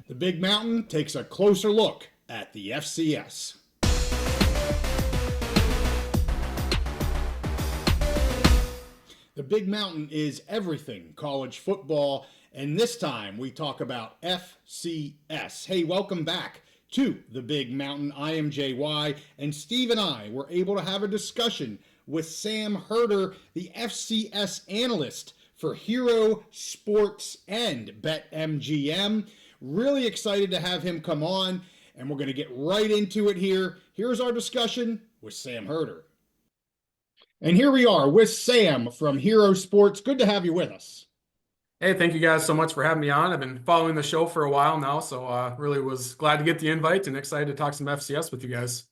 The Big Mountain takes a closer look at the FCS. The Big Mountain is everything college football, and this time we talk about FCS. Hey, welcome back to the Big Mountain. I am JY, and Steve and I were able to have a discussion with Sam Herder, the FCS analyst for Hero Sports and BetMGM. Really excited to have him come on, and we're going to get right into it here. Here's our discussion with Sam Herder. And here we are with Sam from Hero Sports. Good to have you with us. Hey, thank you guys so much for having me on. I've been following the show for a while now, so really was glad to get the invite and excited to talk some FCS with you guys.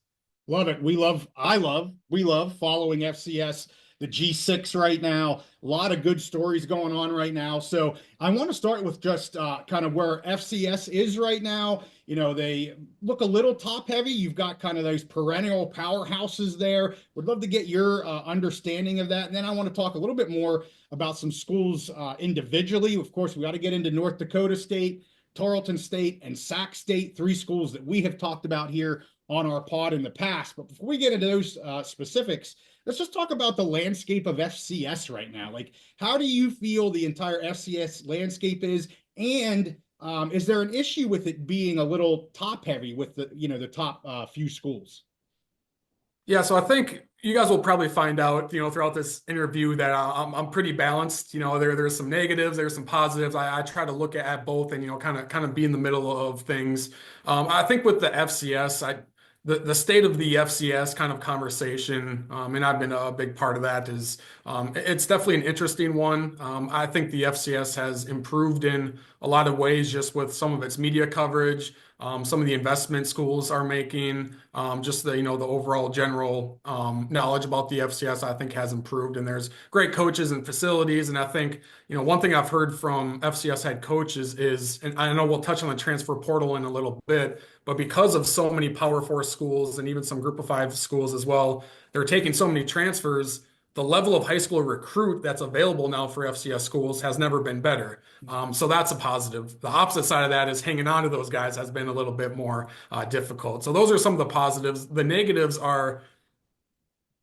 Love it. We love following FCS, the G6 right now. A lot of good stories going on right now. So I want to start with just kind of where FCS is right now. You know, they look a little top heavy. You've got kind of those perennial powerhouses there. Would love to get your understanding of that. And then I want to talk a little bit more about some schools individually. Of course, we got to get into North Dakota State, Tarleton State, and Sac State, three schools that we have talked about here on our pod in the past. But before we get into those specifics, let's just talk about the landscape of FCS right now. Like, how do you feel the entire FCS landscape is? And is there an issue with it being a little top heavy with the top few schools? Yeah, so I think you guys will probably find out, throughout this interview that I'm pretty balanced. There's some negatives, there's some positives. I try to look at both and, kind of be in the middle of things. I think with the FCS, the state of the FCS kind of conversation, and I've been a big part of that, is it's definitely an interesting one. I think the FCS has improved in a lot of ways just with some of its media coverage, some of the investment schools are making, just the overall general knowledge about the FCS, I think, has improved, and there's great coaches and facilities. And I think, one thing I've heard from FCS head coaches is, and I know we'll touch on the transfer portal in a little bit, but because of so many Power Four schools and even some Group of Five schools as well, they're taking so many transfers. The level of high school recruit that's available now for FCS schools has never been better. So that's a positive. The opposite side of that is hanging on to those guys has been a little bit more difficult. So those are some of the positives. The negatives are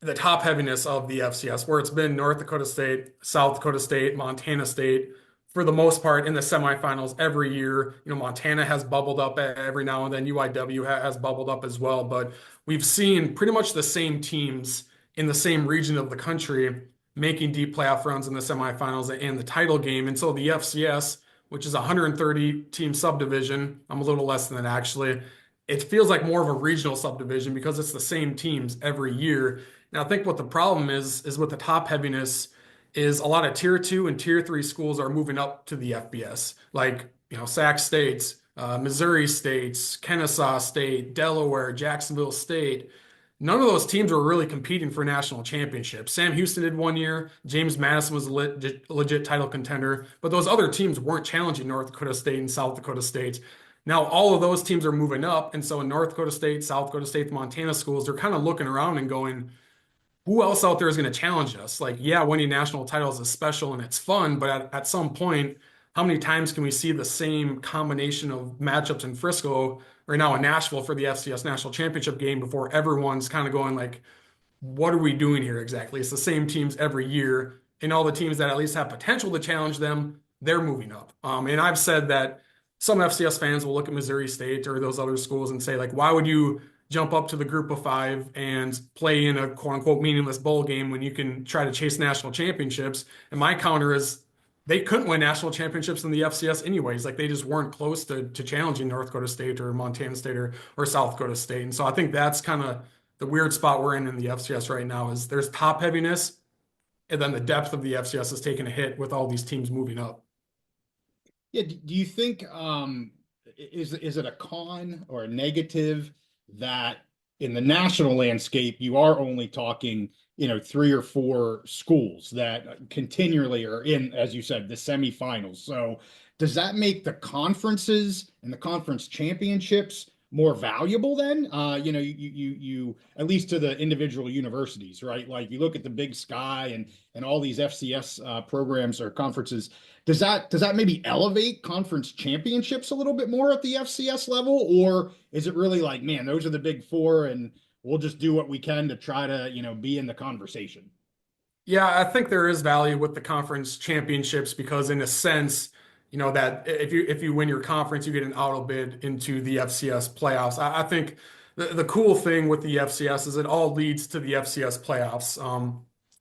the top heaviness of the FCS, where it's been North Dakota State, South Dakota State, Montana State, for the most part in the semifinals every year. Montana has bubbled up every now and then. UIW has bubbled up as well, but we've seen pretty much the same teams in the same region of the country making deep playoff runs in the semifinals and the title game. And so the FCS, which is a 130 team subdivision, I'm a little less than that actually, it feels like more of a regional subdivision because it's the same teams every year. Now, I think what the problem is with the top heaviness is a lot of tier 2 and tier 3 schools are moving up to the FBS, like, Sac States, Missouri States, Kennesaw State, Delaware, Jacksonville State. None of those teams were really competing for national championships. Sam Houston did one year. James Madison was a legit title contender, but those other teams weren't challenging North Dakota State and South Dakota State. Now all of those teams are moving up, and so in North Dakota State, South Dakota State, Montana schools, they're kind of looking around and going, who else out there is going to challenge us? Like, yeah, winning national titles is special and it's fun, but at some point, how many times can we see the same combination of matchups in Frisco right now in Nashville for the FCS national championship game before everyone's kind of going like, what are we doing here exactly? It's the same teams every year, and all the teams that at least have potential to challenge them, they're moving up. And I've said that some FCS fans will look at Missouri State or those other schools and say, like, why would you jump up to the Group of Five and play in a quote unquote meaningless bowl game when you can try to chase national championships? And my counter is, they couldn't win national championships in the FCS anyways. Like, they just weren't close to challenging North Dakota State or Montana State or South Dakota State. And so I think that's kind of the weird spot we're in the FCS right now, is there's top heaviness, and then the depth of the FCS is taking a hit with all these teams moving up. Yeah. Do you think, is it a con or a negative that in the national landscape, you are only talking, 3 or 4 schools that continually are in, as you said, the semifinals? So does that make the conferences and the conference championships more valuable then? You at least to the individual universities, right? Like, you look at the Big Sky and all these FCS programs or conferences. Does that maybe elevate conference championships a little bit more at the FCS level, or is it really like, man, those are the big four, and we'll just do what we can to try to, be in the conversation? Yeah, I think there is value with the conference championships because in a sense, that if you win your conference, you get an auto bid into the FCS playoffs. I think the cool thing with the FCS is it all leads to the FCS playoffs.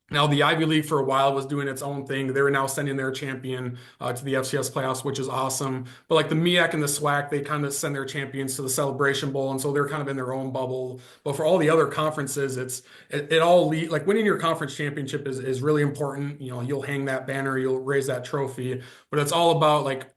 Now the Ivy League for a while was doing its own thing. They're now sending their champion to the FCS playoffs, which is awesome. But like the MEAC and the SWAC, they kind of send their champions to the Celebration Bowl, and so they're kind of in their own bubble. But for all the other conferences, it all like winning your conference championship is really important. You'll hang that banner, you'll raise that trophy, but it's all about like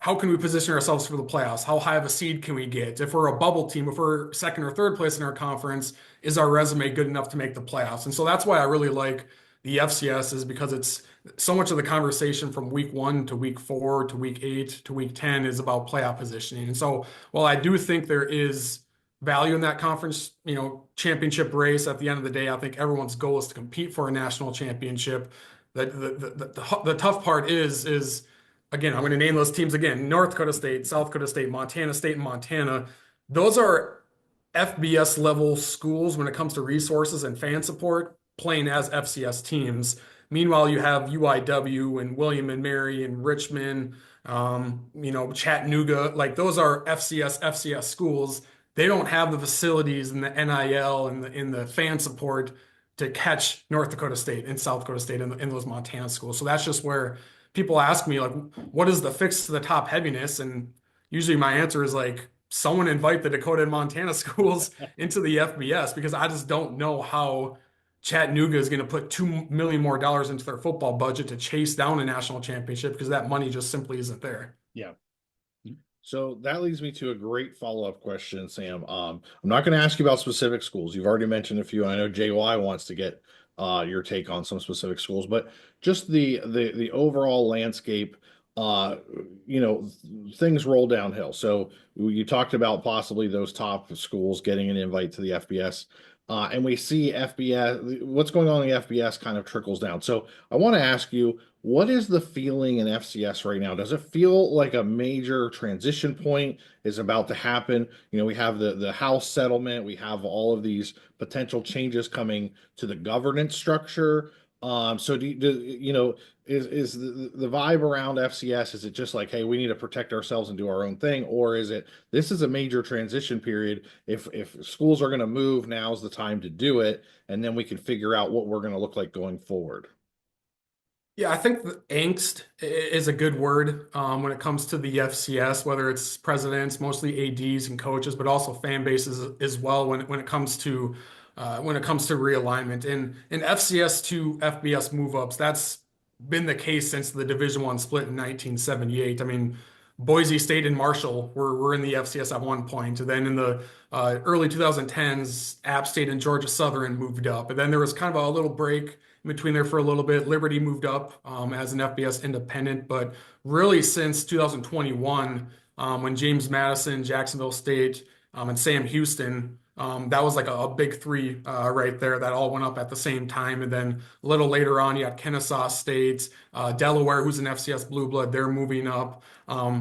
how can we position ourselves for the playoffs? How high of a seed can we get? If we're a bubble team, if we're second or third place in our conference, is our resume good enough to make the playoffs? And so that's why I really like the FCS, is because it's so much of the conversation from week 1 to week 4 to week 8 to week 10 is about playoff positioning. And so while I do think there is value in that conference, championship race, at the end of the day, I think everyone's goal is to compete for a national championship. The tough part is again, I'm going to name those teams again: North Dakota State, South Dakota State, Montana State, and Montana. Those are FBS level schools when it comes to resources and fan support, playing as FCS teams. Meanwhile, you have UIW and William and Mary and Richmond, Chattanooga. Like those are FCS schools. They don't have the facilities and the NIL and the fan support to catch North Dakota State and South Dakota State in those Montana schools. So that's just where people ask me, like, what is the fix to the top heaviness? And usually my answer is like, someone invite the Dakota and Montana schools into the FBS, because I just don't know how Chattanooga is going to put $2 million more into their football budget to chase down a national championship, because that money just simply isn't there. Yeah. So that leads me to a great follow-up question, Sam. I'm not going to ask you about specific schools. You've already mentioned a few. I know JY wants to get your take on some specific schools, but just the overall landscape. Things roll downhill. So you talked about possibly those top schools getting an invite to the FBS. And we see FBS, what's going on in the FBS kind of trickles down. So I want to ask you, what is the feeling in FCS right now? Does it feel like a major transition point is about to happen? We have the House settlement. We have all of these potential changes coming to the governance structure. So is the vibe around FCS, is it just like, hey, we need to protect ourselves and do our own thing? Or is it, this is a major transition period. If schools are going to move, now's the time to do it. And then we can figure out what we're going to look like going forward. Yeah, I think the angst is a good word when it comes to the FCS, whether it's presidents, mostly ADs and coaches, but also fan bases as well when it comes to realignment. And in FCS to FBS move-ups, that's been the case since the Division I split in 1978. I mean, Boise State and Marshall were in the FCS at one point. And then in the early 2010s, App State and Georgia Southern moved up. And then there was kind of a little break in between there for a little bit. Liberty moved up as an FBS independent. But really since 2021, when James Madison, Jacksonville State, and Sam Houston, that was like a big three right there that all went up at the same time. And then a little later on, you have Kennesaw State, Delaware, who's an FCS blue blood, they're moving up.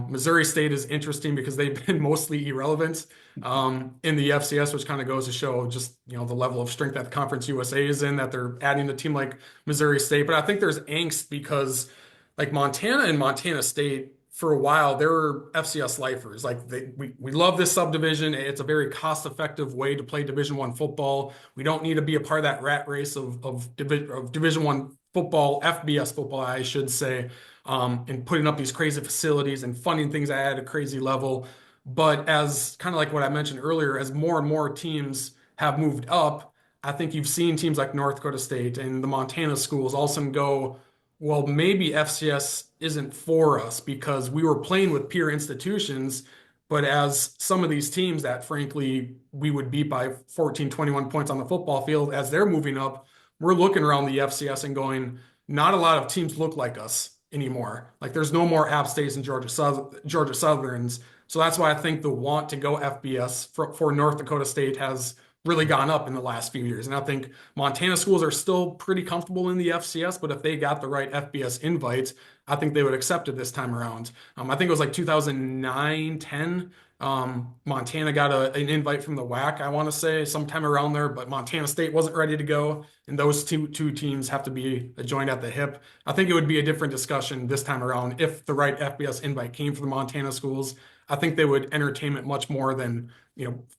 Missouri State is interesting because they've been mostly irrelevant in the FCS, which kind of goes to show just, the level of strength that Conference USA is in, that they're adding a team like Missouri State. But I think there's angst because like Montana and Montana State, for a while, they were FCS lifers. Like we love this subdivision. It's a very cost-effective way to play Division I football. We don't need to be a part of that rat race of Division I football, FBS football, I should say, and putting up these crazy facilities and funding things at a crazy level. But as kind of like what I mentioned earlier, as more and more teams have moved up, I think you've seen teams like North Dakota State and the Montana schools all of a sudden go, well, maybe FCS isn't for us because we were playing with peer institutions, but as some of these teams that frankly we would beat by 14, 21 points on the football field, as they're moving up, we're looking around the FCS and going, not a lot of teams look like us anymore. Like there's no more App States and Georgia Southerns. So that's why I think the want to go FBS for North Dakota State has really gone up in the last few years. And I think Montana schools are still pretty comfortable in the FCS, but if they got the right FBS invites, I think they would accept it this time around. I think it was like 2009, 10. Montana got an invite from the WAC, I want to say, sometime around there, but Montana State wasn't ready to go, and those two teams have to be joined at the hip. I think it would be a different discussion this time around if the right FBS invite came from the Montana schools. I think they would entertain it much more than,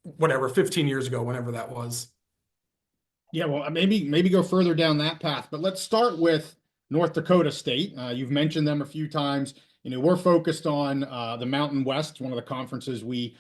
whatever, 15 years ago, whenever that was. Yeah, well, maybe go further down that path, but let's start with North Dakota State. You've mentioned them a few times. We're focused on the Mountain West, one of the conferences we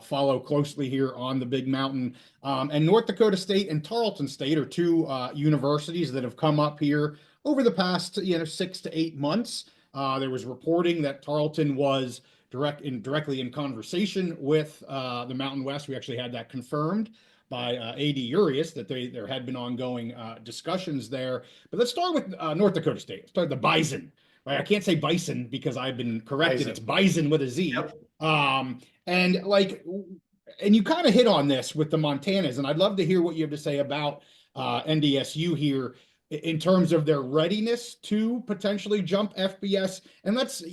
follow closely here on the Big Mountain. And North Dakota State and Tarleton State are two universities that have come up here over the past 6 to 8 months. There was reporting that Tarleton was directly in conversation with the Mountain West. We actually had that confirmed by AD Urias that there had been ongoing discussions there. But let's start with North Dakota State. Let's start with the Bison. Right? I can't say Bison because I've been corrected. Bison. It's Bison with a Z. Yep. And you kind of hit on this with the Montanas, and I'd love to hear what you have to say about NDSU here in terms of their readiness to potentially jump FBS. And let's,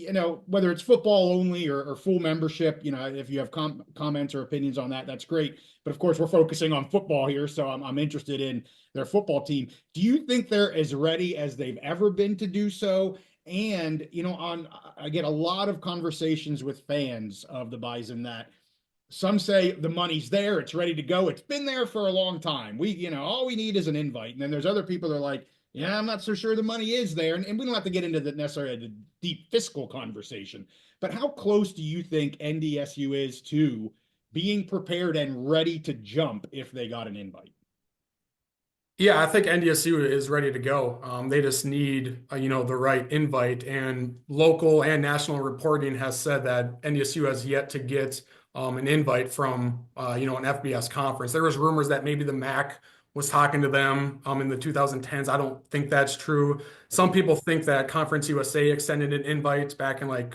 whether it's football only or full membership, if you have comments or opinions on that, that's great. But of course, we're focusing on football here, so I'm interested in their football team. Do you think they're as ready as they've ever been to do so? And, I get a lot of conversations with fans of the Bison that some say the money's there, it's ready to go. It's been there for a long time. All we need is an invite. And then there's other people that are like, yeah, I'm not so sure the money is there. And we don't have to get into necessarily the deep fiscal conversation, but how close do you think NDSU is to being prepared and ready to jump if they got an invite? Yeah, I think NDSU is ready to go. They just need, the right invite, and local and national reporting has said that NDSU has yet to get an invite from, an FBS conference. There was rumors that maybe the MAC was talking to them in the 2010s. I don't think that's true. Some people think that Conference USA extended an invite back in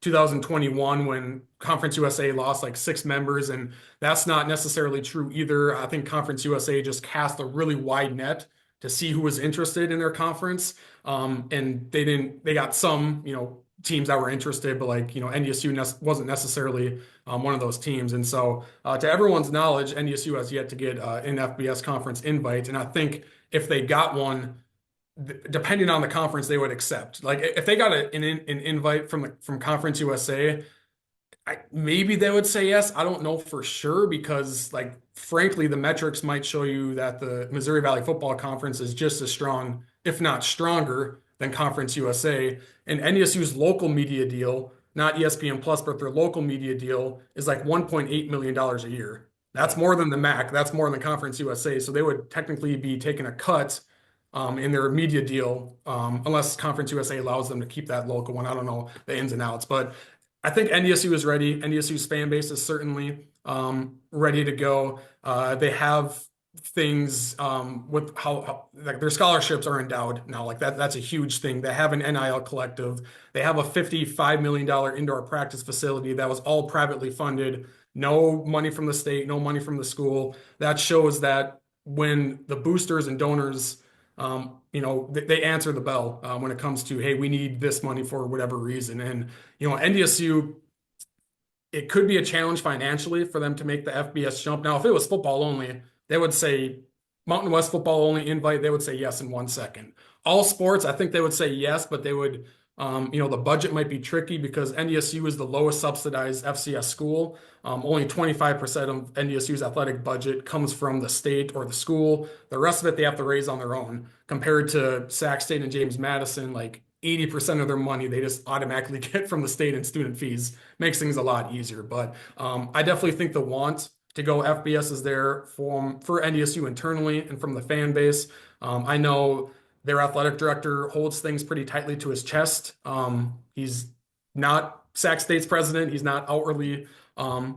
2021 when Conference USA lost 6 members, and that's not necessarily true either. I think Conference USA just cast a really wide net to see who was interested in their conference. And they got some, teams that were interested, but NDSU wasn't necessarily one of those teams. And so to everyone's knowledge, NDSU has yet to get an FBS conference invite. And I think if they got one, depending on the conference, they would accept. If they got an invite from Conference USA, maybe they would say yes. I don't know for sure because, frankly, the metrics might show you that the Missouri Valley Football Conference is just as strong, if not stronger, than Conference USA. And NDSU's local media deal, not ESPN Plus, but their local media deal is $1.8 million a year. That's more than the MAC. That's more than Conference USA. So they would technically be taking a cut in their media deal, unless Conference USA allows them to keep that local one. I don't know the ins and outs, but I think NDSU is ready. NDSU's fan base is certainly ready to go. They have things with how their scholarships are endowed now. That's a huge thing. They have an NIL collective. They have a $55 million indoor practice facility that was all privately funded. No money from the state, no money from the school. That shows that when the boosters and donors they answer the bell when it comes to, hey, we need this money for whatever reason. And, NDSU, it could be a challenge financially for them to make the FBS jump. Now, if it was football only, they would say Mountain West football only invite. They would say yes in 1 second. All sports, I think they would say yes, but they would, the budget might be tricky because NDSU is the lowest subsidized FCS school. Only 25% of NDSU's athletic budget comes from the state or the school. The rest of it they have to raise on their own. Compared to Sac State and James Madison, 80% of their money they just automatically get from the state and student fees. Makes things a lot easier. But I definitely think the want to go FBS is there for NDSU internally and from the fan base. I know their athletic director holds things pretty tightly to his chest. He's not Sac State's president. He's not outwardly.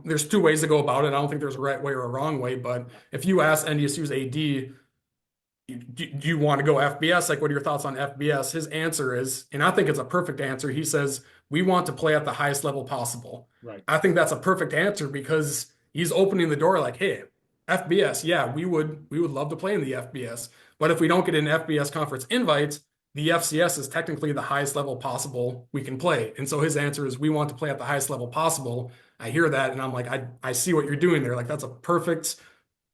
There's 2 ways to go about it. I don't think there's a right way or a wrong way. But if you ask NDSU's AD, do you want to go FBS? What are your thoughts on FBS? His answer is, and I think it's a perfect answer. He says, we want to play at the highest level possible. Right. I think that's a perfect answer because he's opening the door hey, FBS, yeah, we would love to play in the FBS. But if we don't get an FBS conference invite, the FCS is technically the highest level possible we can play. And so his answer is, we want to play at the highest level possible. I hear that and I'm like, I see what you're doing there. Like, that's a perfect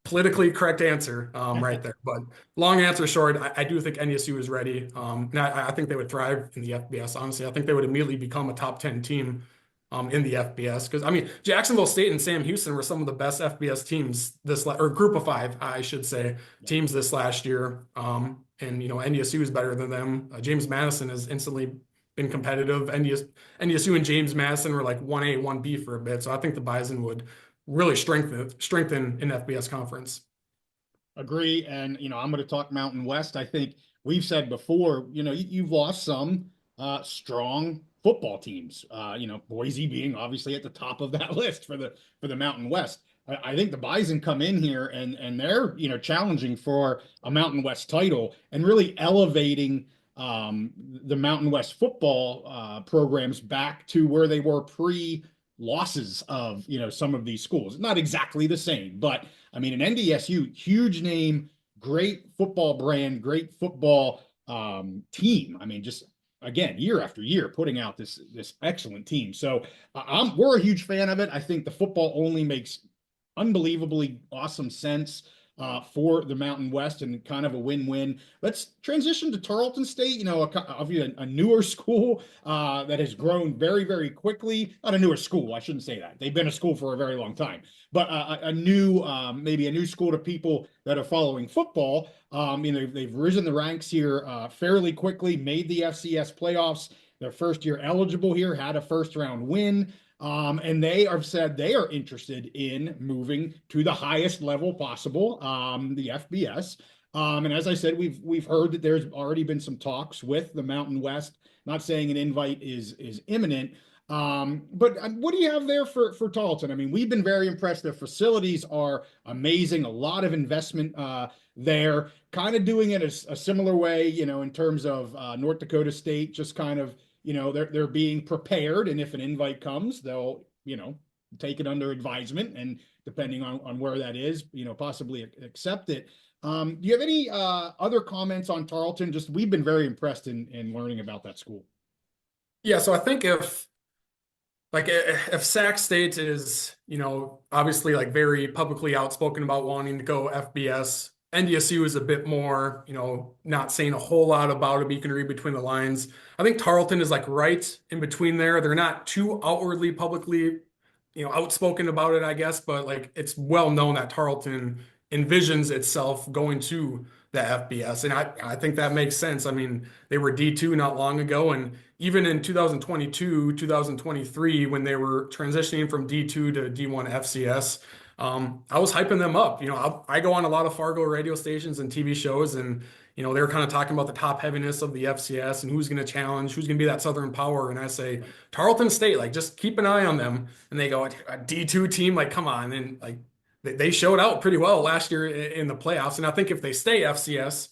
politically correct answer right there. But long answer short, I do think NDSU is ready. And I think they would thrive in the FBS. Honestly, I think they would immediately become a top 10 team in the FBS. Because, I mean, Jacksonville State and Sam Houston were some of the best FBS teams or group of five, I should say, teams this last year. And, you know, NDSU is better than them. James Madison has instantly been competitive. NDSU and James Madison were like 1A, 1B for a bit. So I think the Bison would really strengthen in FBS conference. Agree. And, you know, I'm going to talk Mountain West. I think we've said before, you know, you've lost some strong football teams, you know, Boise being obviously at the top of that list for the Mountain West. I think the Bison come in here and they're, you know, challenging for a Mountain West title and really elevating the Mountain West football programs back to where they were pre-losses of, you know, some of these schools. Not exactly the same, but I mean, an NDSU, huge name, great football brand, great football team. I mean, just again, year after year, putting out this excellent team. So we're a huge fan of it. I think the football only makes unbelievably awesome sense for the Mountain West and kind of a win-win. Let's transition to Tarleton State, you know, a newer school that has grown very, very quickly. Not a newer school, I shouldn't say that. They've been a school for a very long time, but a new, maybe a new school to people that are following football. You know, they've risen the ranks here fairly quickly, made the FCS playoffs, their first year eligible here, had a first-round win. And they have said they are interested in moving to the highest level possible, the FBS. And as I said, we've heard that there's already been some talks with the Mountain West. Not saying an invite is imminent, but what do you have there for Tarleton? I mean, we've been very impressed. Their facilities are amazing. A lot of investment there. Kind of doing it a similar way, you know, in terms of North Dakota State, just kind of, you know, they're being prepared, and if an invite comes, they'll, you know, take it under advisement, and depending on where that is, you know, possibly accept it. Do you have any other comments on Tarleton? Just we've been very impressed in learning about that school. Yeah, so I think if Sac State is, you know, obviously like very publicly outspoken about wanting to go FBS, NDSU is a bit more, you know, not saying a whole lot about it, but you can read between the lines. I think Tarleton is like right in between there. They're not too outwardly publicly, you know, outspoken about it, I guess, but like it's well known that Tarleton envisions itself going to the FBS. And I think that makes sense. I mean, they were D2 not long ago. And even in 2022, 2023, when they were transitioning from D2 to D1 FCS, I was hyping them up. You know, I go on a lot of Fargo radio stations and TV shows, and, you know, they were kind of talking about the top heaviness of the FCS and who's going to challenge, who's going to be that Southern power. And I say, Tarleton State, like, just keep an eye on them. And they go, a D2 team, like, come on. And like, they showed out pretty well last year in the playoffs. And I think if they stay FCS,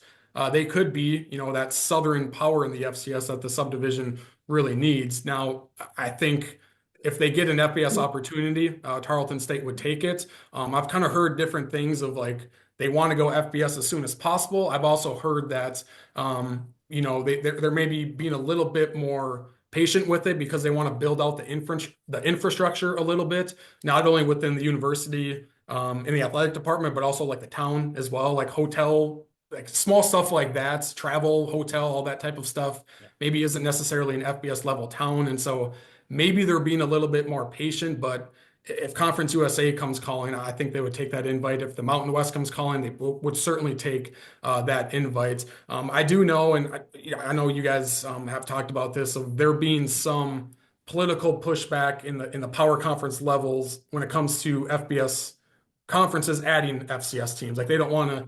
they could be, you know, that Southern power in the FCS that the subdivision really needs. Now, I think if they get an FBS opportunity, Tarleton State would take it. I've kind of heard different things of like, they want to go FBS as soon as possible. I've also heard that, you know, they're maybe being a little bit more patient with it because they want to build out the infrastructure a little bit, not only within the university, in the athletic department, but also like the town as well, like hotel, like small stuff like that, travel, hotel, all that type of stuff, maybe isn't necessarily an FBS level town. And so maybe they're being a little bit more patient, but if Conference USA comes calling, I think they would take that invite. If the Mountain West comes calling, they would certainly take that invite. I do know, and I know you guys have talked about this, of there being some political pushback in the power conference levels when it comes to FBS conferences adding FCS teams. Like they don't want to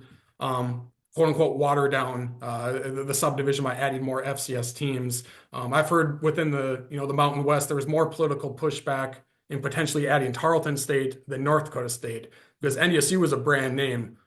quote unquote water down the subdivision by adding more FCS teams. I've heard within the Mountain West there was more political pushback in potentially adding Tarleton State than North Dakota State because NDSU was a brand name.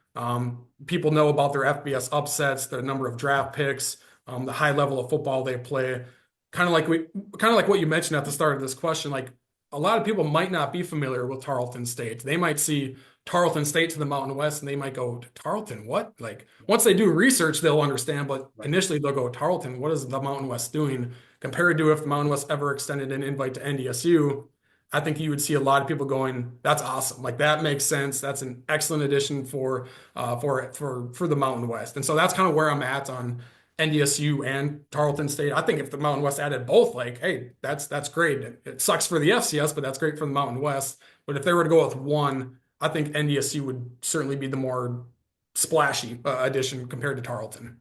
People know about their FBS upsets, the number of draft picks, the high level of football they play. Kind of like what you mentioned at the start of this question, like a lot of people might not be familiar with Tarleton State. They might see Tarleton State to the Mountain West and they might go, Tarleton, what? Like once they do research, they'll understand, but initially they'll go, Tarleton, what is the Mountain West doing? Compared to if the Mountain West ever extended an invite to NDSU, I think you would see a lot of people going, that's awesome. Like that makes sense. That's an excellent addition for the Mountain West. And so that's kind of where I'm at on NDSU and Tarleton State. I think if the Mountain West added both, like, hey, that's great. It sucks for the FCS, but that's great for the Mountain West. But if they were to go with one, I think NDSU would certainly be the more splashy addition compared to Tarleton.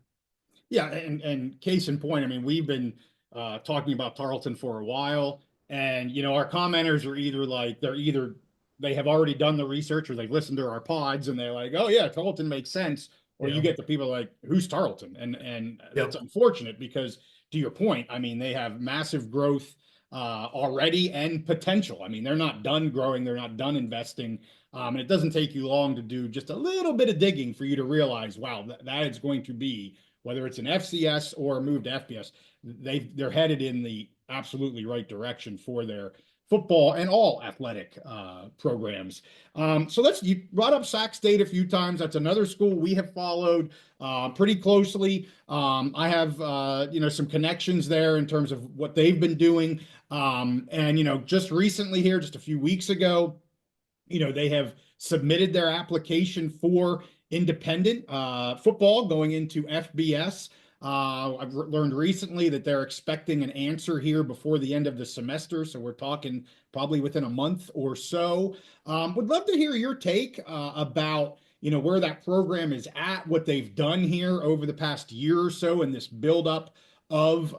Yeah, and case in point, I mean, we've been talking about Tarleton for a while, and our commenters are either they have already done the research or they've listened to our pods and they're like, oh yeah, Tarleton makes sense. Or you get the people like, who's Tarleton? And that's unfortunate because to your point, I mean, they have massive growth already and potential. I mean, they're not done growing. They're not done investing. And it doesn't take you long to do just a little bit of digging for you to realize, wow, that is going to be, whether it's an FCS or a move to FBS, they're headed in the absolutely right direction for their football and all athletic programs. So you brought up Sac State a few times. That's another school we have followed pretty closely. I have some connections there in terms of what they've been doing. And just recently here, just a few weeks ago, they have submitted their application for independent football going into FBS. I've learned recently that they're expecting an answer here before the end of the semester. So we're talking probably within a month or so. Would love to hear your take about, where that program is at, what they've done here over the past year or so in this buildup of,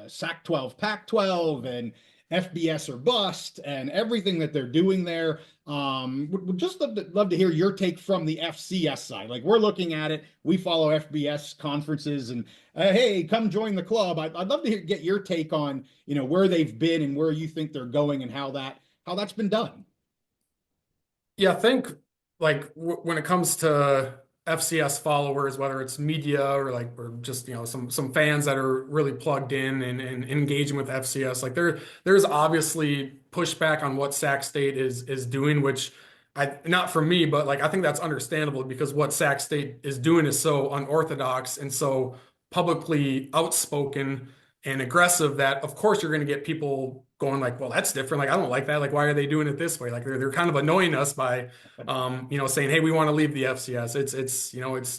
Sac-12, Pac-12 and FBS or bust and everything that they're doing there. Would just love to hear your take from the FCS side. Like we're looking at it, we follow FBS conferences and hey, come join the club. I'd love to get your take on, where they've been and where you think they're going and how that's been done. Yeah, I think like when it comes to FCS followers, whether it's media or just some fans that are really plugged in and engaging with FCS, like there's obviously pushback on what Sac State is doing, which not for me, but like I think that's understandable because what Sac State is doing is so unorthodox and so publicly outspoken and aggressive that of course you're going to get people going like, well, that's different. Like, I don't like that. Like, why are they doing it this way? Like they're kind of annoying us by, saying, hey, we want to leave the FCS.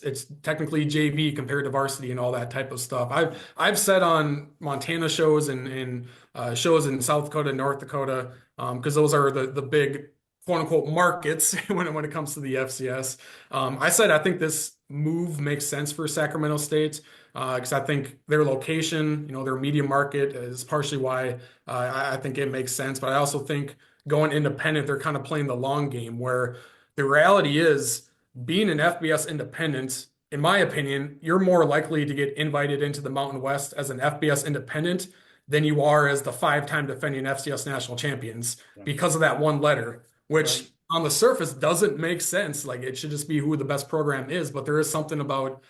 It's technically JV compared to varsity and all that type of stuff. I've said on Montana shows and shows in South Dakota, North Dakota, because those are the big quote unquote markets when it comes to the FCS. I said, I think this move makes sense for Sacramento State. Because I think their location, their media market is partially why I think it makes sense. But I also think going independent, they're kind of playing the long game where the reality is being an FBS independent, in my opinion, you're more likely to get invited into the Mountain West as an FBS independent than you are as the 5-time defending FCS national champions because of that one letter, which on the surface doesn't make sense. Like it should just be who the best program is. But there is something about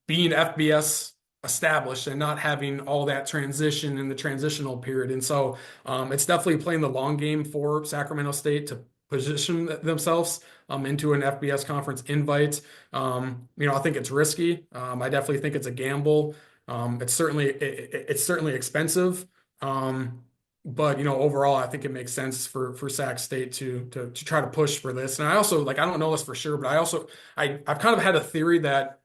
being FBS established and not having all that transition in the transitional period. And so it's definitely playing the long game for Sacramento State to position themselves into an FBS conference invite. I think it's risky. I definitely think it's a gamble. It's certainly expensive. But overall, I think it makes sense for Sac State to try to push for this. And I also I don't know this for sure, but I've kind of had a theory that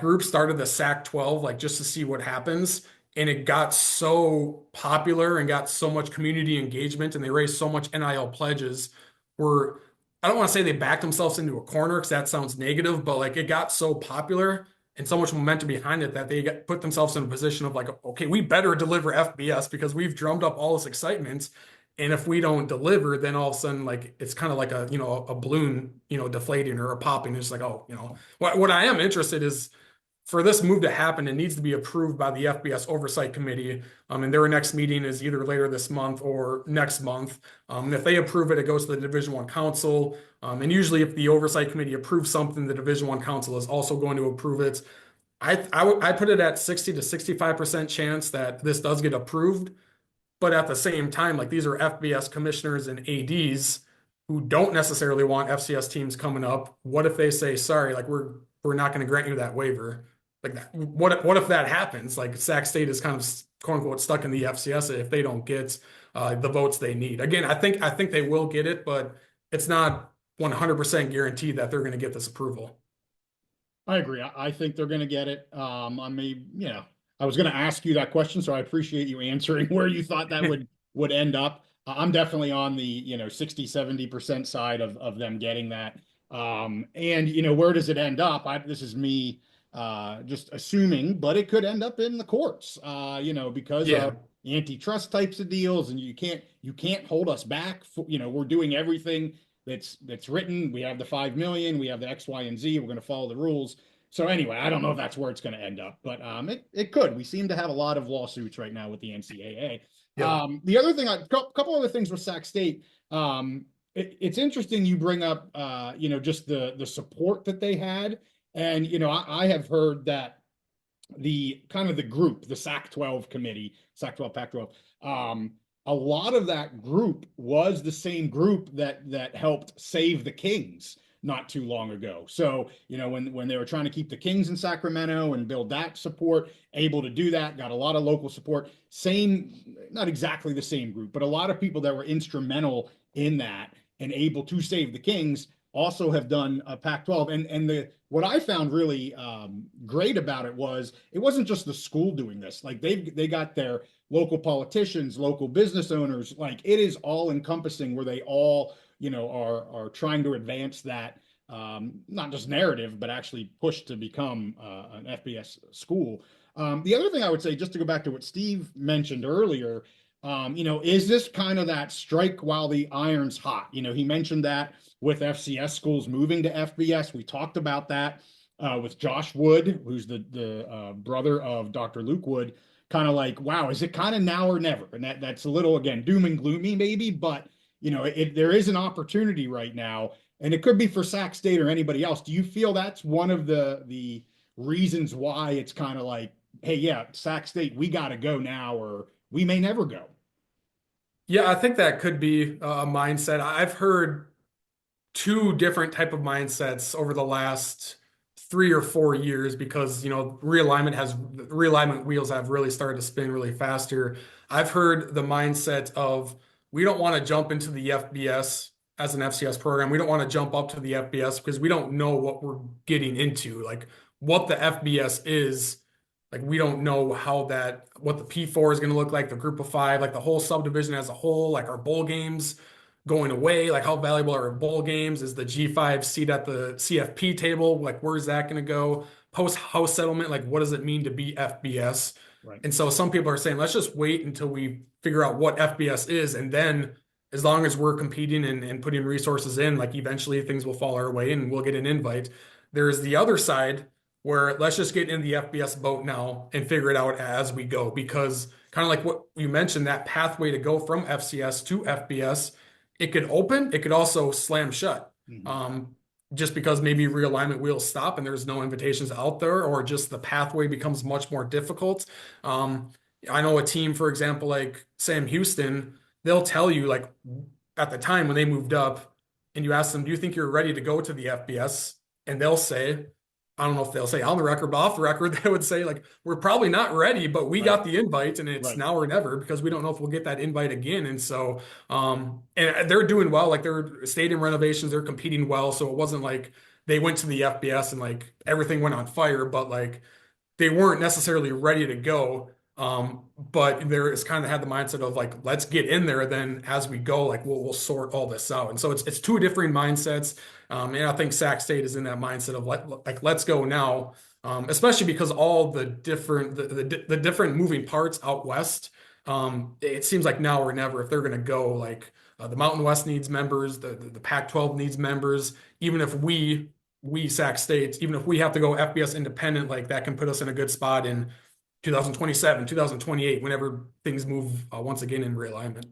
group started the Sac-12 just to see what happens, and it got so popular and got so much community engagement, and they raised so much NIL pledges. Where I don't want to say they backed themselves into a corner because that sounds negative, but it got so popular and so much momentum behind it that they put themselves in a position of okay, we better deliver FBS because we've drummed up all this excitement. And if we don't deliver, then all of a sudden, it's kind of like a balloon, deflating or a popping. It's what I am interested is for this move to happen, it needs to be approved by the FBS Oversight Committee. And their next meeting is either later this month or next month. And if they approve it, it goes to the Division I Council. And usually if the Oversight Committee approves something, the Division I Council is also going to approve it. I put it at 60 to 65% chance that this does get approved. But at the same time, like these are FBS commissioners and ADs who don't necessarily want FCS teams coming up. What if they say, sorry, like we're not going to grant you that waiver? Like that, what if that happens? Like Sac State is kind of quote unquote stuck in the FCS if they don't get the votes they need. Again, I think they will get it, but it's not 100% guaranteed that they're going to get this approval. I agree. I think they're going to get it. I mean, you know, I was going to ask you that question, so I appreciate you answering where you thought that would end up. I'm definitely on the 60-70% side of them getting that. And where does it end up? This is me just assuming, but it could end up in the courts. Because of antitrust types of deals, and you can't hold us back. We're doing everything that's written. We have the 5 million, we have the X, Y, and Z. We're going to follow the rules. So anyway, I don't know if that's where it's going to end up, but it could. We seem to have a lot of lawsuits right now with the NCAA. Yeah. The other thing, a couple other things with Sac State. It's interesting you bring up, just the support that they had, and I have heard that the group, the Sac-12 committee, Sac-12, Pac-12. A lot of that group was the same group that helped save the Kings not too long ago. So, when they were trying to keep the Kings in Sacramento and build that support, able to do that, got a lot of local support. Not exactly the same group, but a lot of people that were instrumental in that and able to save the Kings also have done a Pac-12. And what I found really great about it wasn't just the school doing this. Like they got their local politicians, local business owners. Like it is all encompassing, where they all are trying to advance that not just narrative, but actually push to become an FBS school. The other thing I would say, just to go back to what Steve mentioned earlier, is this kind of that strike while the iron's hot? He mentioned that with FCS schools moving to FBS. We talked about that with Josh Wood, who's the brother of Dr. Luke Wood. Kind of like, wow, is it kind of now or never? And that's a little, again, doom and gloomy maybe, but there is an opportunity right now, and it could be for Sac State or anybody else. Do you feel that's one of the reasons why it's kind of like, hey, yeah, Sac State, we got to go now, or we may never go? Yeah, I think that could be a mindset. I've heard two different type of mindsets over the last 3 or 4 years, because realignment wheels have really started to spin really faster. I've heard the mindset of, we don't want to jump into the FBS as an FCS program. We don't want to jump up to the FBS because we don't know what we're getting into, like what the FBS is. Like we don't know what the P4 is going to look like, the group of 5, like the whole subdivision as a whole, like our bowl games going away, like how valuable are our bowl games? Is the G5 seat at the CFP table? Like where's that going to go? Post-house settlement, like what does it mean to be FBS? Right. And so some people are saying, let's just wait until we figure out what FBS is. And then as long as we're competing and putting resources in, like eventually things will fall our way and we'll get an invite. There's the other side where let's just get in the FBS boat now and figure it out as we go. Because kind of like what you mentioned, that pathway to go from FCS to FBS, it could open, it could also slam shut. Mm-hmm. Just because maybe realignment wheels stop and there's no invitations out there, or just the pathway becomes much more difficult. I know a team, for example, like Sam Houston, they'll tell you, like at the time when they moved up and you ask them, do you think you're ready to go to the FBS? And they'll say, I don't know if they'll say on the record, but off the record, they would say like, we're probably not ready, but we got the invite, and it's now or never, because we don't know if we'll get that invite again. And so, and they're doing well, like their stadium renovations, they're competing well. So it wasn't like they went to the FBS and like everything went on fire, but like they weren't necessarily ready to go. But there is kind of had the mindset of like, let's get in there. Then as we go, like we'll sort all this out. And so it's two different mindsets. And I think Sac State is in that mindset of like, let's go now. Especially because all the different, the different moving parts out West, it seems like now or never, if they're going to go, like the Mountain West needs members, the Pac-12 needs members. Even if we Sac State, even if we have to go FBS independent, like that can put us in a good spot in 2027, 2028, whenever things move once again in realignment.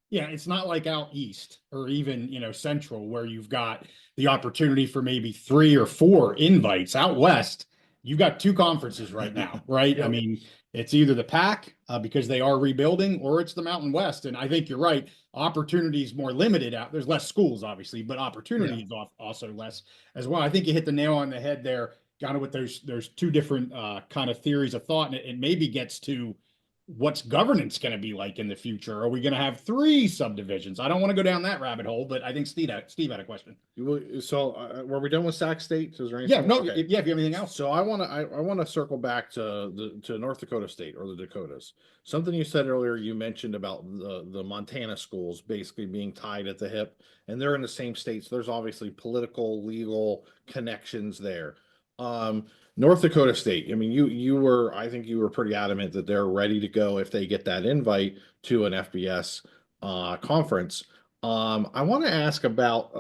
Yeah, it's not like out east or even, central, where you've got the opportunity for maybe 3 or 4 invites. Out west, you've got 2 conferences right now, right? Yep. I mean, It's either the Pac because they are rebuilding, or it's the Mountain West. And I think you're right. Opportunity is more limited out. There's less schools, obviously, but opportunity is also less as well. I think you hit the nail on the head there, kind of with there's two different kind of theories of thought, and it maybe gets to what's governance going to be like in the future. Are we going to have 3 subdivisions? I don't want to go down that rabbit hole, but I think Steve had a question. So were we done with Sac State? Is there Yeah, anything? no, Okay. yeah. If you have anything else, So I want to circle back to North Dakota State, or the Dakotas. Something you said earlier, you mentioned about the Montana schools basically being tied at the hip, and they're in the same states. There's obviously political, legal connections there. North Dakota State, I mean, I think you were pretty adamant that they're ready to go if they get that invite to an FBS conference. I want to ask about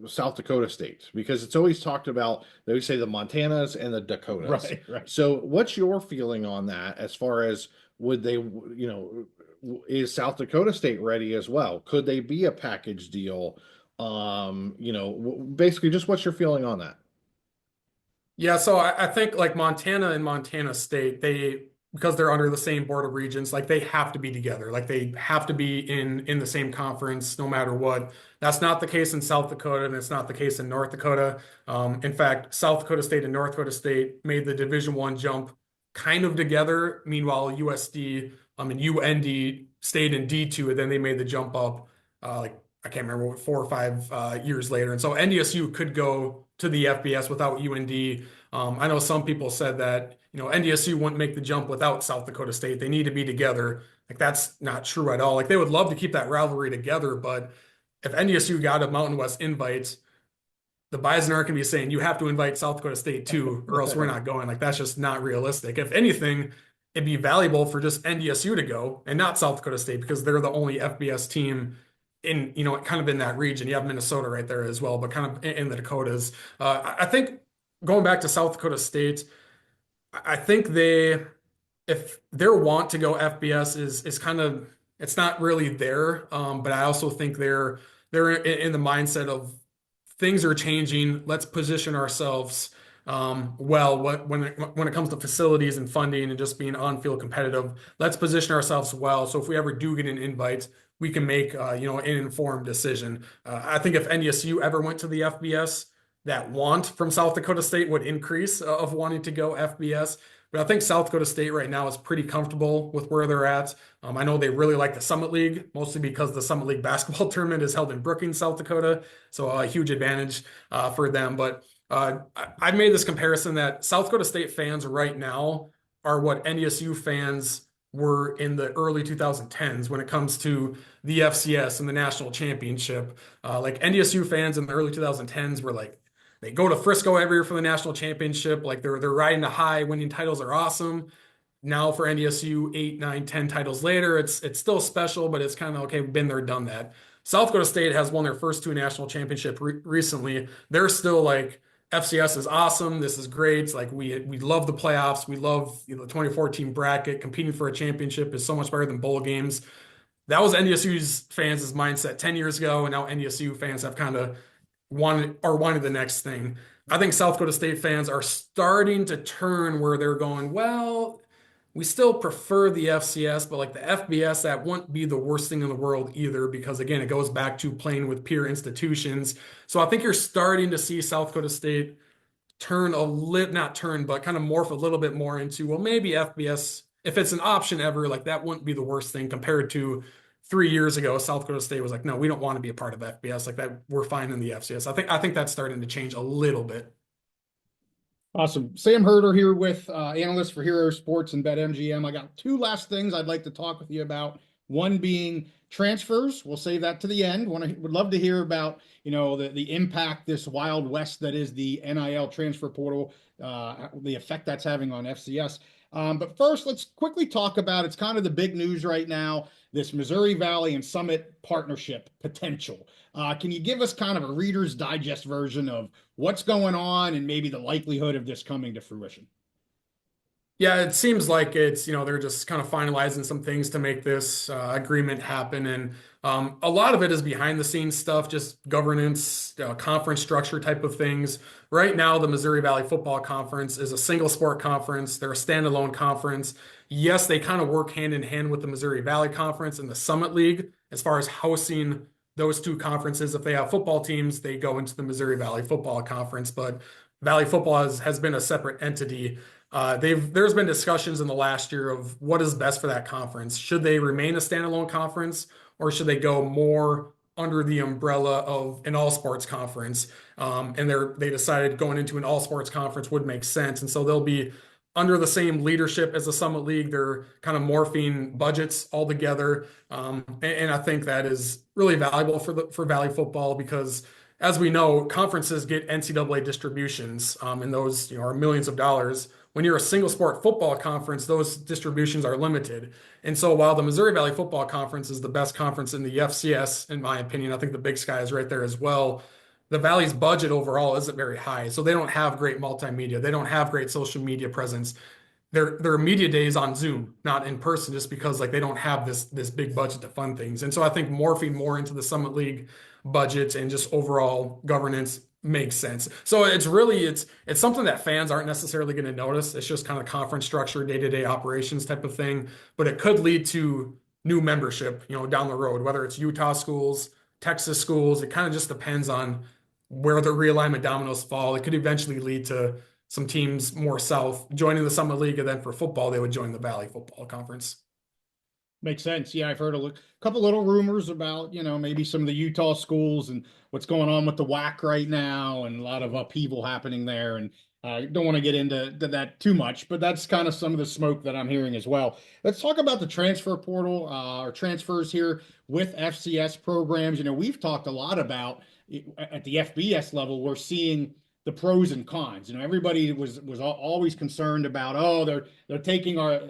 South Dakota State, because it's always talked about, they say the Montanas and the Dakotas. right. So what's your feeling on that, as far as would they, is South Dakota State ready as well? Could they be a package deal? Basically just what's your feeling on that? Yeah, so I think like Montana and Montana State, because they're under the same board of regents, like they have to be together. Like they have to be in the same conference no matter what. That's not the case in South Dakota, and it's not the case in North Dakota. In fact, South Dakota State and North Dakota State made the Division I jump kind of together. Meanwhile, USD and UND stayed in D2, and then they made the jump up like I can't remember what, 4 or 5 years later. And so NDSU could go to the FBS without UND. I know some people said that, NDSU wouldn't make the jump without South Dakota State. They need to be together. Like that's not true at all. Like they would love to keep that rivalry together, but if NDSU got a Mountain West invite, the Bison aren't going to be saying you have to invite South Dakota State too, or else we're not going. Like that's just not realistic. If anything, it'd be valuable for just NDSU to go and not South Dakota State, because they're the only FBS team in, kind of in that region. You have Minnesota right there as well, but kind of in the Dakotas. I think going back to South Dakota State, I think if their want to go FBS is kind of, it's not really there. But I also think they're in the mindset of things are changing. Let's position ourselves well when it comes to facilities and funding and just being on-field competitive. Let's position ourselves well, so if we ever do get an invite, we can make an informed decision. I think if NDSU ever went to the FBS, that want from South Dakota State would increase of wanting to go FBS. But I think South Dakota State right now is pretty comfortable with where they're at. I know they really like the Summit League, mostly because the Summit League basketball tournament is held in Brookings, South Dakota. So a huge advantage for them. But I made this comparison that South Dakota State fans right now are what NDSU fans were in the early 2010s when it comes to the FCS and the national championship. Like NDSU fans in the early 2010s were like, they go to Frisco every year for the national championship. Like they're riding a high, winning titles are awesome. Now for NDSU, 8, 9, 10 titles later, it's still special, but it's kind of okay, been there, done that. South Dakota State has won their first 2 national championships recently. They're still like, FCS is awesome. This is great. It's like we love the playoffs. We love the 2014 bracket. Competing for a championship is so much better than bowl games. That was NDSU's fans' mindset 10 years ago, and now NDSU fans have kind of wanted the next thing. I think South Dakota State fans are starting to turn where they're going, well, we still prefer the FCS, but like the FBS, that won't be the worst thing in the world either, because again, it goes back to playing with peer institutions. So I think you're starting to see South Dakota State turn not turn, but kind of morph a little bit more into, well, maybe FBS, if it's an option ever, like that wouldn't be the worst thing compared to 3 years ago. South Dakota State was like, no, we don't want to be a part of FBS. Like that, we're fine in the FCS. I think that's starting to change a little bit. Awesome. Sam Herder here with analyst for Hero Sports and BetMGM. I got 2 last things I'd like to talk with you about. One being transfers. We'll save that to the end. Would love to hear about, the impact this Wild West that is the NIL transfer portal, the effect that's having on FCS. But first, let's quickly talk about, it's kind of the big news right now, this Missouri Valley and Summit partnership potential. Can you give us kind of a Reader's Digest version of what's going on and maybe the likelihood of this coming to fruition? Yeah, it seems like it's, they're just kind of finalizing some things to make this agreement happen. And a lot of it is behind the scenes stuff, just governance, conference structure type of things. Right now, the Missouri Valley Football Conference is a single sport conference. They're a standalone conference. Yes, they kind of work hand in hand with the Missouri Valley Conference and the Summit League as far as housing those two conferences. If they have football teams, they go into the Missouri Valley Football Conference. But Valley Football has been a separate entity. There's been discussions in the last year of what is best for that conference. Should they remain a standalone conference, or should they go more under the umbrella of an all sports conference? And they decided going into an all sports conference would make sense, and so they'll be under the same leadership as the Summit League. They're kind of morphing budgets all together, and I think that is really valuable for Valley football because, as we know, conferences get NCAA distributions, and those are millions of dollars. When you're a single sport football conference, those distributions are limited. And so while the Missouri Valley Football Conference is the best conference in the FCS, in my opinion, I think the Big Sky is right there as well. The Valley's budget overall isn't very high. So they don't have great multimedia. They don't have great social media presence. Their media days on Zoom, not in person, just because like they don't have this big budget to fund things. And so I think morphing more into the Summit League budget and just overall governance makes sense. So it's something that fans aren't necessarily going to notice. It's just kind of conference structure, day-to-day operations type of thing, but it could lead to new membership, down the road, whether it's Utah schools, Texas schools. It kind of just depends on where the realignment dominoes fall. It could eventually lead to some teams more south joining the Summit League, and then for football, they would join the Valley Football Conference. Makes sense. Yeah, I've heard a couple little rumors about, maybe some of the Utah schools and what's going on with the WAC right now, and a lot of upheaval happening there. And I don't want to get into that too much, but that's kind of some of the smoke that I'm hearing as well. Let's talk about the transfer portal or transfers here with FCS programs. We've talked a lot about at the FBS level, we're seeing the pros and cons. Everybody was always concerned about, oh, they're taking our,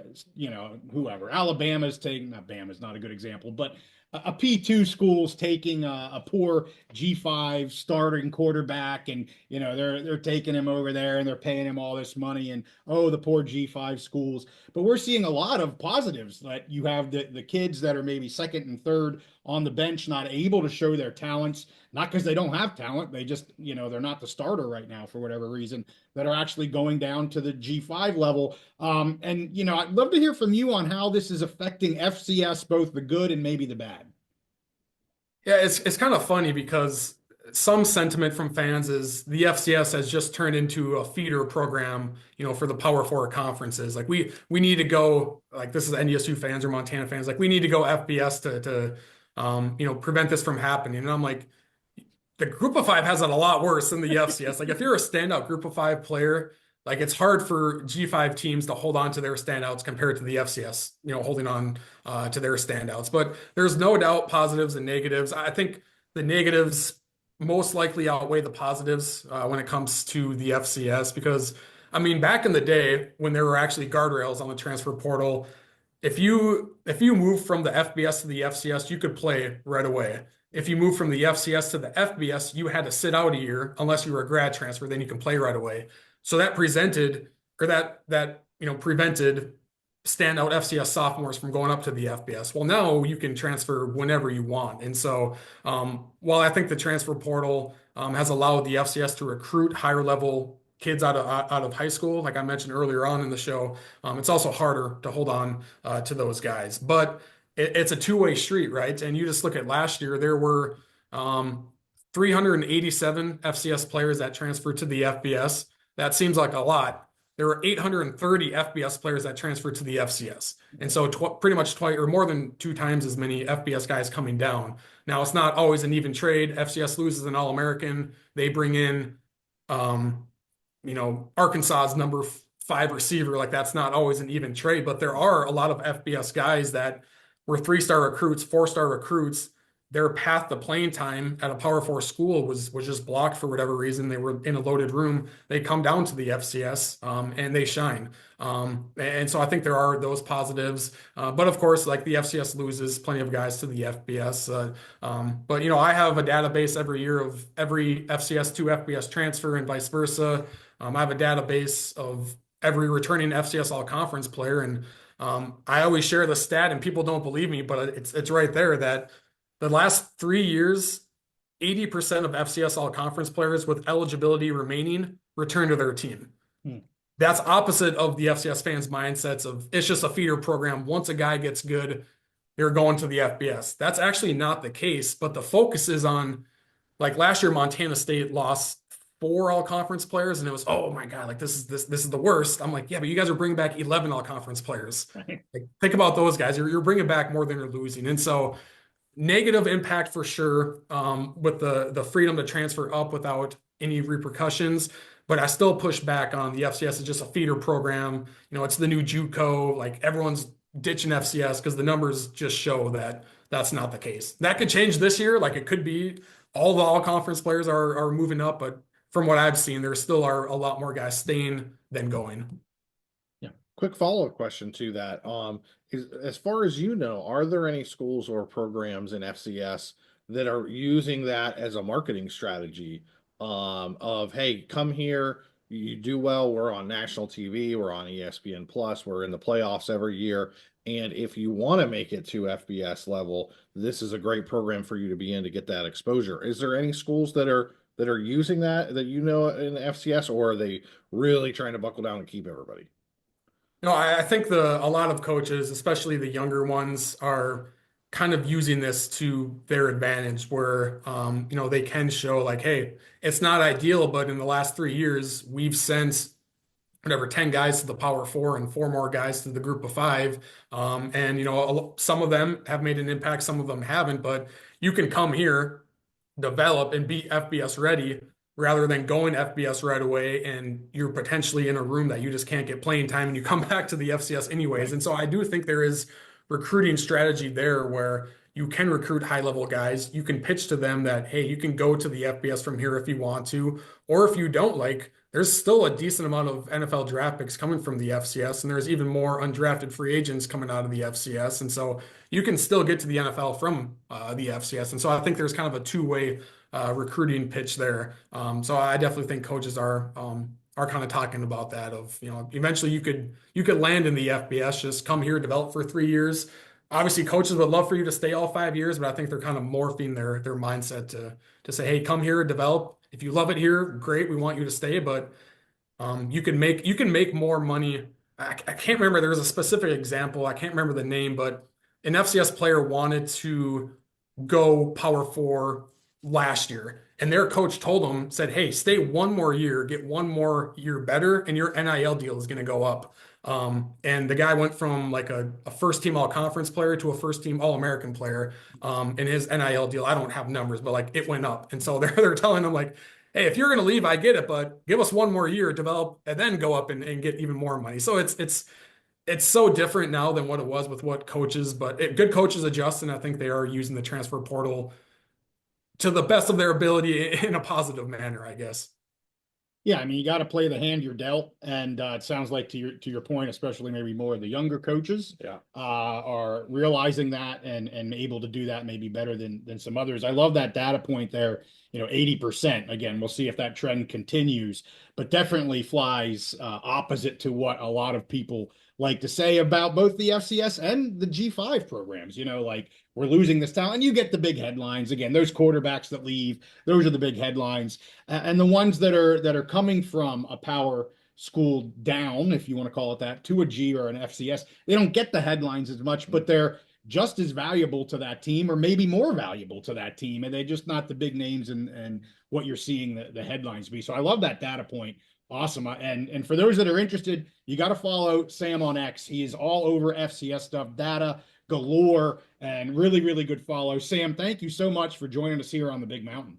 whoever. Alabama's taking, not Bama's not a good example, but a P2 school's taking a poor G5 starting quarterback, and they're taking him over there and they're paying him all this money, and oh, the poor G5 schools. But we're seeing a lot of positives, that you have the kids that are maybe second and third on the bench, not able to show their talents, not because they don't have talent, they just, they're not the starter right now for whatever reason, that are actually going down to the G5 level. And I'd love to hear from you on how this is affecting FCS, both the good and maybe the bad. Yeah, it's kind of funny because some sentiment from fans is the FCS has just turned into a feeder program, for the Power Four conferences. Like we need to go, like, this is NDSU fans or Montana fans, like we need to go FBS to prevent this from happening. And I'm like, the Group of Five has it a lot worse than the FCS. Like if you're a standout Group of Five player, like it's hard for G5 teams to hold on to their standouts compared to the FCS, holding on to their standouts. But there's no doubt positives and negatives. I think the negatives most likely outweigh the positives when it comes to the FCS, because I mean, back in the day when there were actually guardrails on the transfer portal, if you move from the FBS to the FCS, you could play right away. If you move from the FCS to the FBS, you had to sit out a year unless you were a grad transfer, then you can play right away. So that prevented standout FCS sophomores from going up to the FBS. Well, now you can transfer whenever you want. And so while I think the transfer portal has allowed the FCS to recruit higher level kids out of high school, like I mentioned earlier on in the show, it's also harder to hold on to those guys. But it's a two-way street, right? And you just look at last year, there were 387 FCS players that transferred to the FBS. That seems like a lot. There were 830 FBS players that transferred to the FCS. And so pretty much twice or more than 2 times as many FBS guys coming down. Now, it's not always an even trade. FCS loses an All-American. They bring in, Arkansas's number 5 receiver. Like that's not always an even trade, but there are a lot of FBS guys that were 3-star recruits, 4-star recruits. Their path to playing time at a Power 4 school was just blocked for whatever reason. They were in a loaded room. They come down to the FCS and they shine. And so I think there are those positives. But of course, like the FCS loses plenty of guys to the FBS. But I have a database every year of every FCS to FBS transfer and vice versa. I have a database of every returning FCS all-conference player. And I always share the stat, and people don't believe me, but it's right there that the last 3 years, 80% of FCS all-conference players with eligibility remaining return to their team. That's opposite of the FCS fans' mindsets of it's just a feeder program. Once a guy gets good, they're going to the FBS. That's actually not the case, but the focus is on, like last year, Montana State lost 4 all-conference players, and it was, oh my God, like this is the worst. I'm like, yeah, but you guys are bringing back 11 all-conference players. Like, think about those guys. You're bringing back more than you're losing. And so negative impact for sure, with the freedom to transfer up without any repercussions. But I still push back on the FCS is just a feeder program. It's the new JUCO. Like everyone's ditching FCS because the numbers just show that that's not the case. That could change this year. Like it could be all the all-conference players are moving up, but from what I've seen, there still are a lot more guys staying than going. Yeah. Quick follow-up question to that. As far as you know, are there any schools or programs in FCS that are using that as a marketing strategy? Of, hey, come here, you do well, we're on national TV, we're on ESPN Plus, we're in the playoffs every year, and if you want to make it to FBS level, this is a great program for you to be in to get that exposure. Is there any schools that are using that in the FCS, or are they really trying to buckle down and keep everybody? No, I think a lot of coaches, especially the younger ones, are kind of using this to their advantage where, they can show like, hey, it's not ideal, but in the last 3 years, we've sent 10 guys to the Power 4 and 4 more guys to the Group of 5. And some of them have made an impact, some of them haven't, but you can come here, develop, and be FBS ready rather than going FBS right away and you're potentially in a room that you just can't get playing time and you come back to the FCS anyways. And so I do think there is recruiting strategy there where you can recruit high-level guys. You can pitch to them that, hey, you can go to the FBS from here if you want to, or if you don't, like, there's still a decent amount of NFL draft picks coming from the FCS, and there's even more undrafted free agents coming out of the FCS. And so you can still get to the NFL from the FCS. And so I think there's kind of a two-way recruiting pitch there. So I definitely think coaches are kind of talking about that of, eventually you could land in the FBS, just come here, develop for 3 years. Obviously coaches would love for you to stay all 5 years, but I think they're kind of morphing their mindset to say, hey, come here, develop. If you love it here, great, we want you to stay, but you can make more money. I can't remember, there was a specific example, I can't remember the name, but an FCS player wanted to go Power 4 last year. And their coach told them, said, hey, stay 1 more year, get 1 more year better, and your NIL deal is going to go up. And the guy went from like a first-team all-conference player to a first-team all-American player. And his NIL deal, I don't have numbers, but like it went up. And so they're telling him like, hey, if you're going to leave, I get it, but give us 1 more year, develop, and then go up and get even more money. So it's so different now than what it was with what coaches, but good coaches adjust, and I think they are using the transfer portal to the best of their ability in a positive manner, I guess. Yeah, I mean, you got to play the hand you're dealt, and it sounds like to your point, especially maybe more of the younger coaches, are realizing that and able to do that maybe better than some others. I love that data point there. 80%. Again, we'll see if that trend continues, but definitely flies opposite to what a lot of people like to say about both the FCS and the G5 programs. Like we're losing this talent, and you get the big headlines. Again, those quarterbacks that leave, those are the big headlines, and the ones that are coming from a power school down, if you want to call it that, to a G or an FCS, they don't get the headlines as much, but they're just as valuable to that team, or maybe more valuable to that team, and they're just not the big names and what you're seeing the headlines be. So I love that data point. Awesome. And for those that are interested, you got to follow Sam on X. He is all over FCS stuff, data galore, and really, really good follow. Sam, thank you so much for joining us here on the Big Mountain.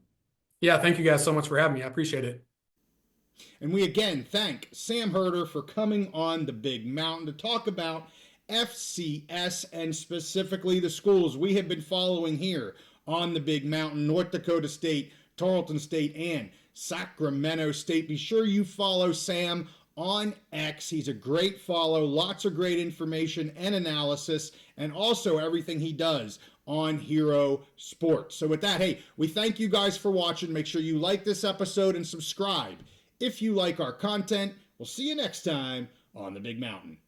Yeah, thank you guys so much for having me. I appreciate it. And we again thank Sam Herder for coming on the Big Mountain to talk about FCS and specifically the schools we have been following here on the Big Mountain: North Dakota State, Tarleton State, and Sacramento State. Be sure you follow Sam on X. He's a great follow, lots of great information and analysis, and also everything he does on Hero Sports. So with that, hey, we thank you guys for watching. Make sure you like this episode and subscribe if you like our content. We'll see you next time on the Big Mountain.